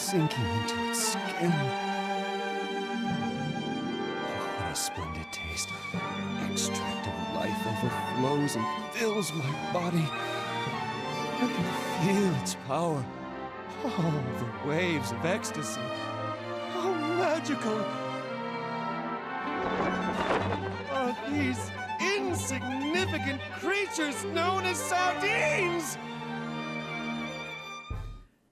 sinking into its skin. Oh, what a splendid taste. Extract of life overflows and fills my body. I can feel its power. Oh, the waves of ecstasy. How magical are these insignificant creatures known as sardines?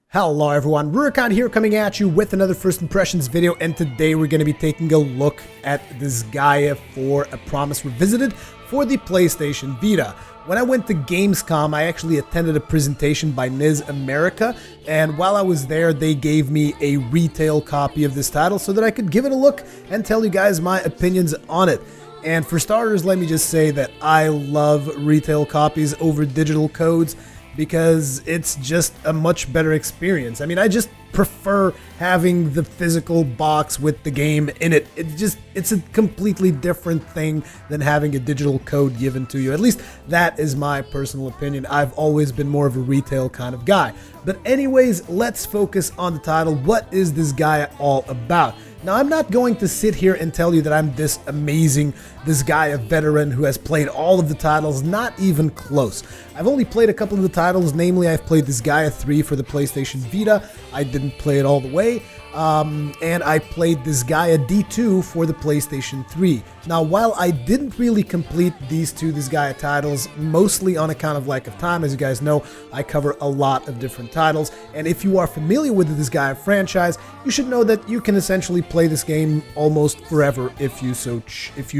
Hello everyone, Rurikhan here coming at you with another first impressions video, and today we're going to be taking a look at Disgaea for A Promise Revisited for the PlayStation Vita. When I went to Gamescom, I actually attended a presentation by NISAmerica, and while I was there, they gave me a retail copy of this title so that I could give it a look and tell you guys my opinions on it. And for starters, let me just say that I love retail copies over digital codes, because it's just a much better experience. I mean, I just prefer having the physical box with the game in it. It's a completely different thing than having a digital code given to you. At least that is my personal opinion. I've always been more of a retail kind of guy. But anyways, let's focus on the title. What is Disgaea all about? Now, I'm not going to sit here and tell you that I'm this amazing Disgaea veteran who has played all of the titles, not even close. I've only played a couple of the titles, namely I've played Disgaea 3 for the PlayStation Vita. I didn't play it all the way. And I played Disgaea D2 for the PlayStation 3. Now, while I didn't really complete these two Disgaea titles, mostly on account of lack of time, as you guys know, I cover a lot of different titles, and if you are familiar with the Disgaea franchise, you should know that you can essentially play this game almost forever if you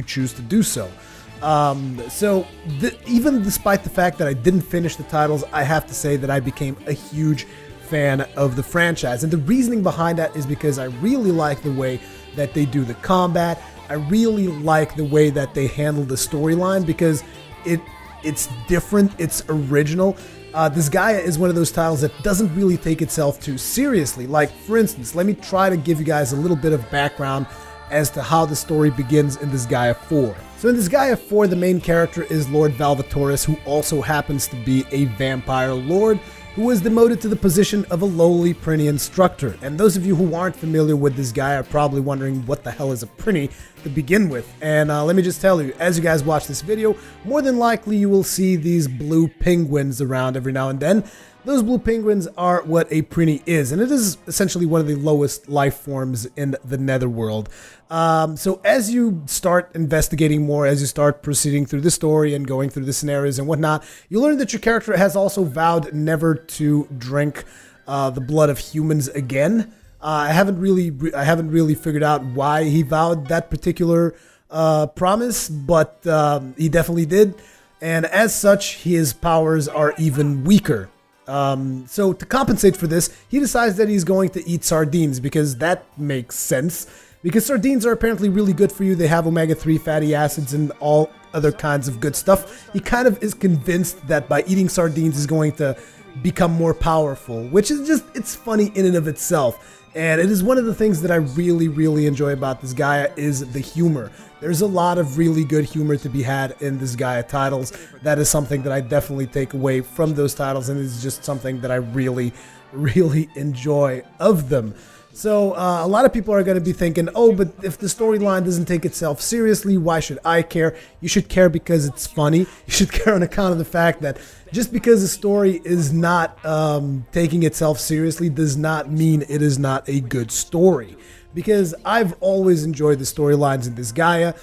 choose to do so. Even despite the fact that I didn't finish the titles, I have to say that I became a huge fan of the franchise, and the reasoning behind that is because I really like the way that they do the combat. I really like the way that they handle the storyline, because it's different, it's original. Disgaea is one of those titles that doesn't really take itself too seriously. Like, for instance, let me try to give you guys a little bit of background as to how the story begins in Disgaea 4. So in Disgaea 4, the main character is Lord Valvatoris, who also happens to be a vampire lord, who was demoted to the position of a lowly Prinny instructor. And those of you who aren't familiar with this guy are probably wondering what the hell is a Prinny to begin with. And let me just tell you, as you guys watch this video, more than likely you will see these blue penguins around every now and then. Those blue penguins are what a Prinny is, and it is essentially one of the lowest life forms in the netherworld. So as you start investigating more, as you start proceeding through the story and going through the scenarios and whatnot, you learn that your character has also vowed never to drink the blood of humans again. I haven't really figured out why he vowed that particular promise, but he definitely did, and as such, his powers are even weaker. So to compensate for this, he decides that he's going to eat sardines, because that makes sense. Because sardines are apparently really good for you. They have omega-3 fatty acids and all other kinds of good stuff. He kind of is convinced that by eating sardines he's going to become more powerful, which is just, it's funny in and of itself. And it is one of the things that I really enjoy about Disgaea is the humor. There's a lot of really good humor to be had in Disgaea titles. That is something that I definitely take away from those titles, and it's just something that I really enjoy of them. So a lot of people are going to be thinking, oh, but if the storyline doesn't take itself seriously, why should I care? You should care because it's funny. You should care on account of the fact that just because a story is not taking itself seriously does not mean it is not a good story. Because I've always enjoyed the storylines in Disgaea.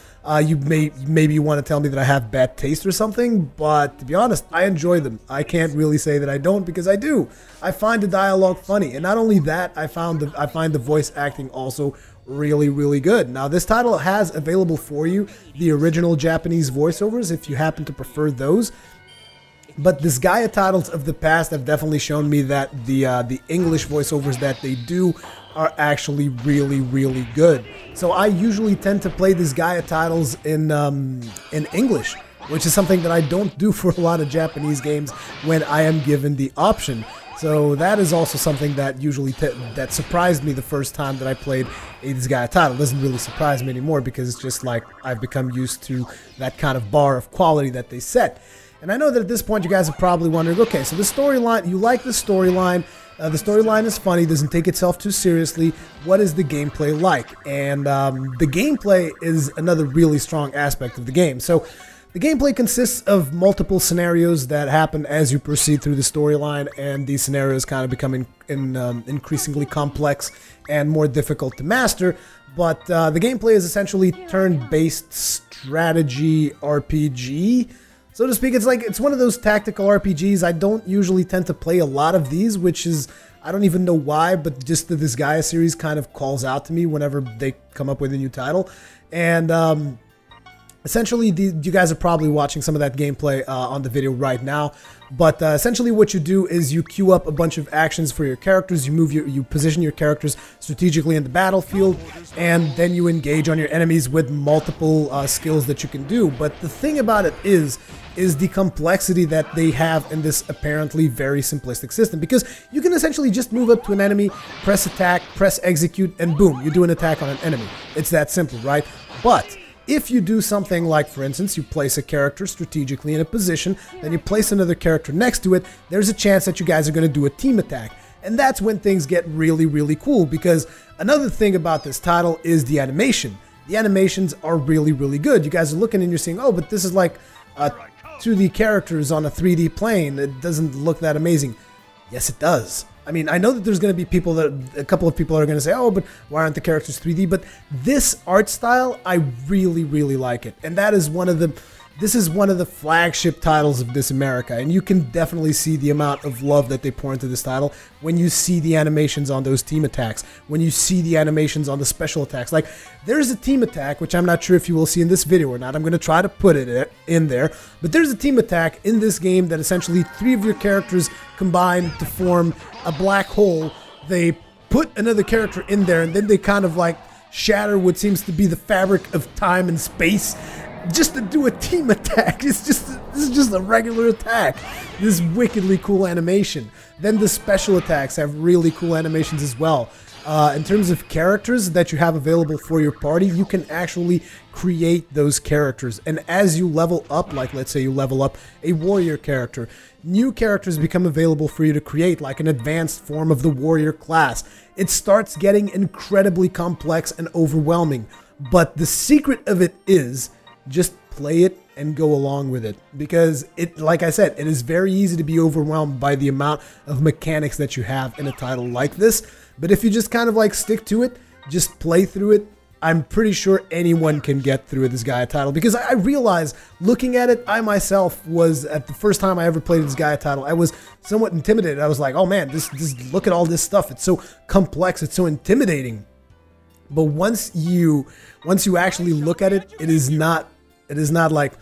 Maybe you want to tell me that I have bad taste or something, but to be honest, I enjoy them. I can't really say that I don't, because I do. I find the dialogue funny, and not only that, I find the voice acting also really good. Now, this title has available for you the original Japanese voiceovers if you happen to prefer those. But Disgaea titles of the past have definitely shown me that the English voiceovers that they do are actually really good. So I usually tend to play Disgaea titles in English, which is something that I don't do for a lot of Japanese games when I am given the option. So that is also something that usually that surprised me the first time that I played a Disgaea title. It doesn't really surprise me anymore, because it's just like I've become used to that kind of bar of quality that they set. And I know that at this point you guys are probably wondering, okay, so the storyline, you like the storyline, The storyline is funny, doesn't take itself too seriously. What is the gameplay like? And the gameplay is another really strong aspect of the game. So the gameplay consists of multiple scenarios that happen as you proceed through the storyline, and these scenarios kind of become increasingly complex and more difficult to master. But the gameplay is essentially turn-based strategy RPG, so to speak. It's one of those tactical RPGs. I don't usually tend to play a lot of these, which is, I don't even know why, but just the Disgaea series kind of calls out to me whenever they come up with a new title. And essentially, you guys are probably watching some of that gameplay on the video right now. But essentially what you do is you queue up a bunch of actions for your characters, you position your characters strategically in the battlefield, and then you engage on your enemies with multiple skills that you can do. But the thing about it is the complexity that they have in this apparently very simplistic system, because you can essentially just move up to an enemy, press attack, press execute, and boom, you do an attack on an enemy. It's that simple, right? But if you do something like, for instance, you place a character strategically in a position, then you place another character next to it, there's a chance that you guys are going to do a team attack. And that's when things get really, really cool, because another thing about this title is the animation. The animations are really, really good. You guys are looking and you're saying, oh, but this is like 2D characters on a 3D plane. It doesn't look that amazing. Yes, it does. I mean, I know that there's going to be a couple of people are going to say, oh, but why aren't the characters 3D? But this art style, I really, really like it. And that is this is one of the flagship titles of NISAmerica. And you can definitely see the amount of love that they pour into this title when you see the animations on those team attacks, when you see the animations on the special attacks. Like, there's a team attack, which I'm not sure if you will see in this video or not. I'm going to try to put it in there. But there's a team attack in this game that essentially 3 of your characters combine to form a black hole. They put another character in there, and then they kind of like shatter what seems to be the fabric of time and space just to do a team attack. This is just a regular attack. This wickedly cool animation. Then the special attacks have really cool animations as well. In terms of characters that you have available for your party, you can actually create those characters. And as you level up, like let's say you level up a warrior character, new characters become available for you to create, like an advanced form of the warrior class. It starts getting incredibly complex and overwhelming. But the secret of it is just play it and go along with it, because like I said, it is very easy to be overwhelmed by the amount of mechanics that you have in a title like this. But if you just kind of like stick to it, just play through it, I'm pretty sure anyone can get through this Disgaea title, because I realized looking at it, I myself was, at the first time I ever played this Disgaea title, I was somewhat intimidated. I was like, oh man, this look at all this stuff. It's so complex, it's so intimidating. But once you actually look at it, it is not like,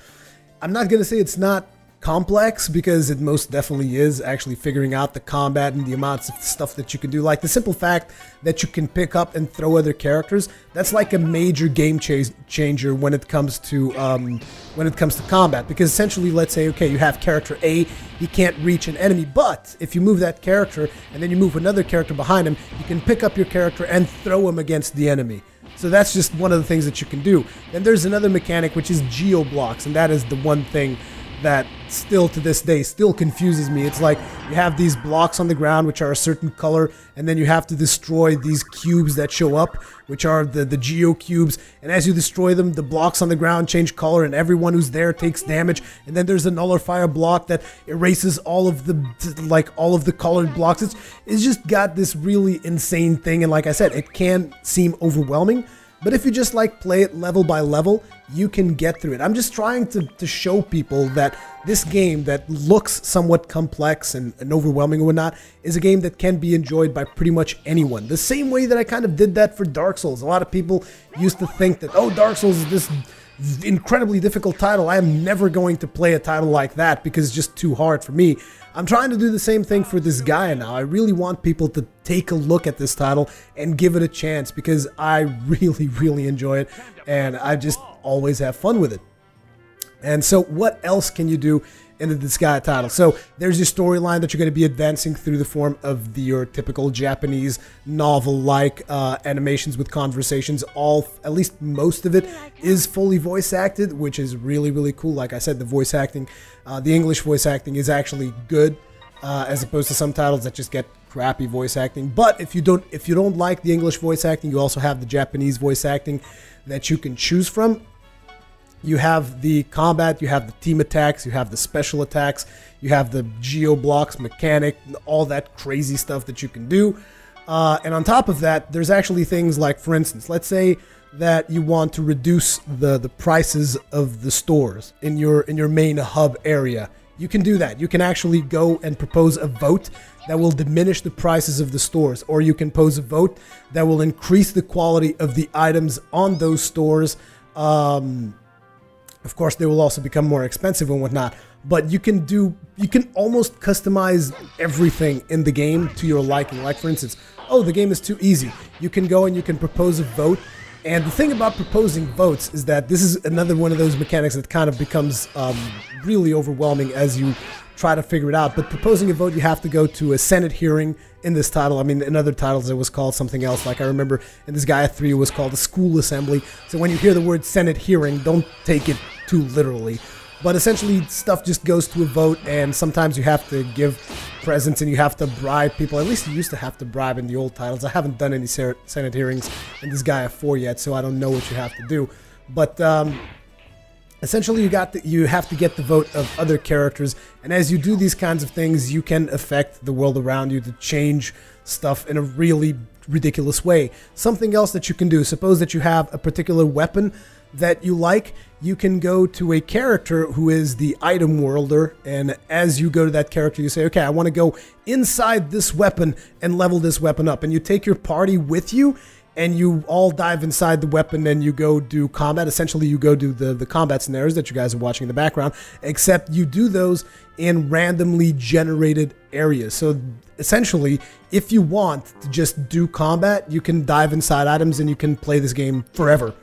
I'm not going to say it's not complex, because it most definitely is, actually figuring out the combat and the amounts of stuff that you can do. Like the simple fact that you can pick up and throw other characters, that's like a major game changer when it comes to combat. Because essentially, let's say, okay, you have character A, he can't reach an enemy, but if you move that character and then you move another character behind him, you can pick up your character and throw him against the enemy. So that's just one of the things that you can do. Then there's another mechanic, which is geo blocks, and that is the one thing that still to this day still confuses me. It's like you have these blocks on the ground which are a certain color, and then you have to destroy these cubes that show up, which are the geo cubes, and as you destroy them, the blocks on the ground change color and everyone who's there takes damage. And then there's a nullifier block that erases all of the colored blocks. It's just got this really insane thing, and like I said, it can seem overwhelming, but if you just like play it level by level, you can get through it. I'm just trying to show people that this game that looks somewhat complex and overwhelming or whatnot is a game that can be enjoyed by pretty much anyone. The same way that I kind of did that for Dark Souls. A lot of people used to think that, oh, Dark Souls is this incredibly difficult title. I am never going to play a title like that because it's just too hard for me. I'm trying to do the same thing for this Disgaea now. I really want people to take a look at this title and give it a chance, because I really, really enjoy it, and I just always have fun with it. And so what else can you do in the Disgaea title? So there's your storyline that you're going to be advancing through the form of your typical Japanese novel-like animations with conversations. At least most of it is fully voice acted, which is really, really cool. Like I said, the voice acting, the English voice acting is actually good, as opposed to some titles that just get crappy voice acting. But if you don't like the English voice acting, you also have the Japanese voice acting that you can choose from. You have the combat, you have the team attacks, you have the special attacks, you have the geo blocks mechanic, all that crazy stuff that you can do. And on top of that, there's actually things like, for instance, let's say that you want to reduce the prices of the stores in your main hub area. You can do that. You can actually go and propose a vote that will diminish the prices of the stores, or you can pose a vote that will increase the quality of the items on those stores. Of course, they will also become more expensive and whatnot, but you can almost customize everything in the game to your liking. Like, for instance, oh, the game is too easy. You can go and you can propose a vote. And the thing about proposing votes is that this is another one of those mechanics that kind of becomes really overwhelming as you try to figure it out. But proposing a vote, you have to go to a Senate hearing in this title. I mean, in other titles, it was called something else. Like, I remember in Disgaea 3, it was called a school assembly. So when you hear the word Senate hearing, don't take it too literally. But essentially, stuff just goes to a vote, and sometimes you have to give presents and you have to bribe people. At least you used to have to bribe in the old titles. I haven't done any Senate hearings in Disgaea 4 yet, so I don't know what you have to do. But essentially, you have to get the vote of other characters, and as you do these kinds of things, you can affect the world around you to change stuff in a really ridiculous way. Something else that you can do, suppose that you have a particular weapon that you like, you can go to a character who is the item worlder, and as you go to that character, you say, okay, I want to go inside this weapon and level this weapon up, and you take your party with you, and you all dive inside the weapon and you go do combat. Essentially, you go do the combat scenarios that you guys are watching in the background, except you do those in randomly generated areas. So essentially, if you want to just do combat, you can dive inside items and you can play this game forever.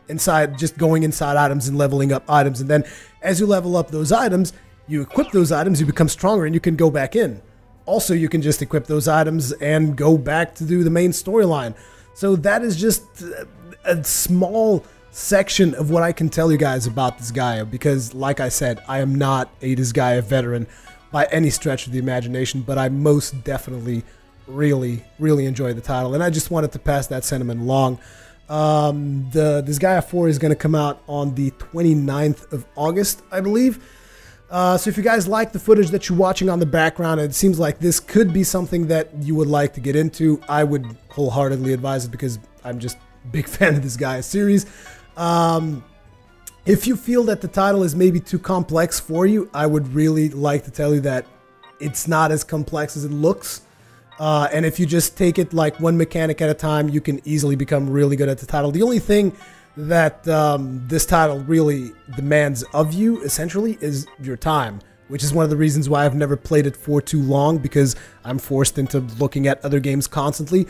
Just going inside items and leveling up items. And then as you level up those items, you equip those items, you become stronger, and you can go back in. Also, you can just equip those items and go back to do the main storyline. So that is just a small section of what I can tell you guys about Disgaea, because like I said, I am not a Disgaea veteran by any stretch of the imagination, but I most definitely really enjoy the title, and I just wanted to pass that sentiment along. The Disgaea 4 is going to come out on the 29th of August, I believe. So if you guys like the footage that you're watching on the background, it seems like this could be something that you would like to get into. I would wholeheartedly advise it because I'm just a big fan of this Disgaea series. If you feel that the title is maybe too complex for you, I would really like to tell you that it's not as complex as it looks. And if you just take it like one mechanic at a time, you can easily become really good at the title. The only thing that this title really demands of you, essentially, is your time, which is one of the reasons why I've never played it for too long, because I'm forced into looking at other games constantly.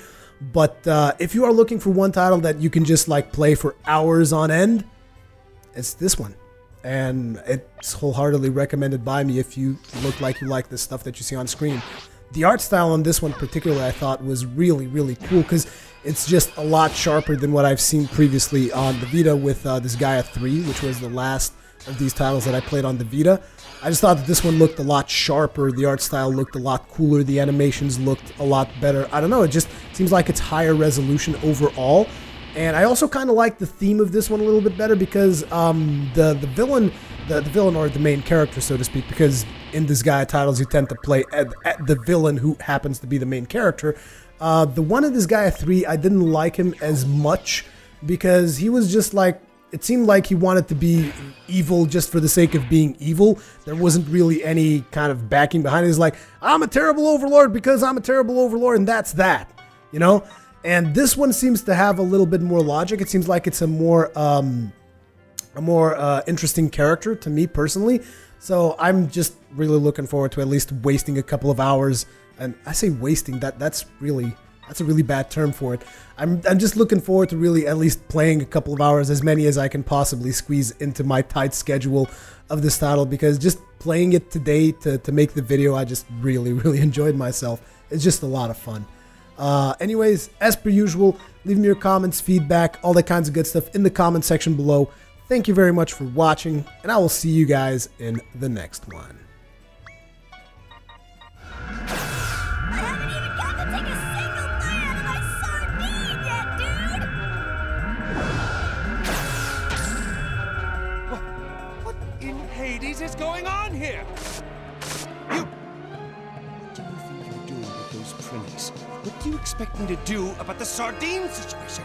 But if you are looking for one title that you can just like play for hours on end, it's this one. And it's wholeheartedly recommended by me if you look like you like the stuff that you see on screen. The art style on this one particularly, I thought, was really cool, because it's just a lot sharper than what I've seen previously on the Vita with Disgaea 3, which was the last of these titles that I played on the Vita. I just thought that this one looked a lot sharper, the art style looked a lot cooler, the animations looked a lot better. I don't know, it just seems like it's higher resolution overall. And I also kind of like the theme of this one a little bit better, because the villain or the main character, so to speak, because in Disgaea titles you tend to play at the villain who happens to be the main character. The one in Disgaea 3, I didn't like him as much, because he was just like, it seemed like he wanted to be evil just for the sake of being evil. There wasn't really any kind of backing behind it. He's like, I'm a terrible overlord because I'm a terrible overlord, and that's that, you know? And this one seems to have a little bit more logic. It seems like it's a more interesting character to me personally. So I'm just really looking forward to at least wasting a couple of hours. And I say wasting, that's a really bad term for it. I'm just looking forward to really at least playing a couple of hours, as many as I can possibly squeeze into my tight schedule of this title, because just playing it today to make the video, I just really enjoyed myself. It's just a lot of fun. Anyways, as per usual, leave me your comments, feedback, all that kinds of good stuff in the comment section below. Thank you very much for watching, and I will see you guys in the next one. I haven't even got Hades is going on here? What do you think you're doing with those printies? What do you expect me to do about the sardine situation?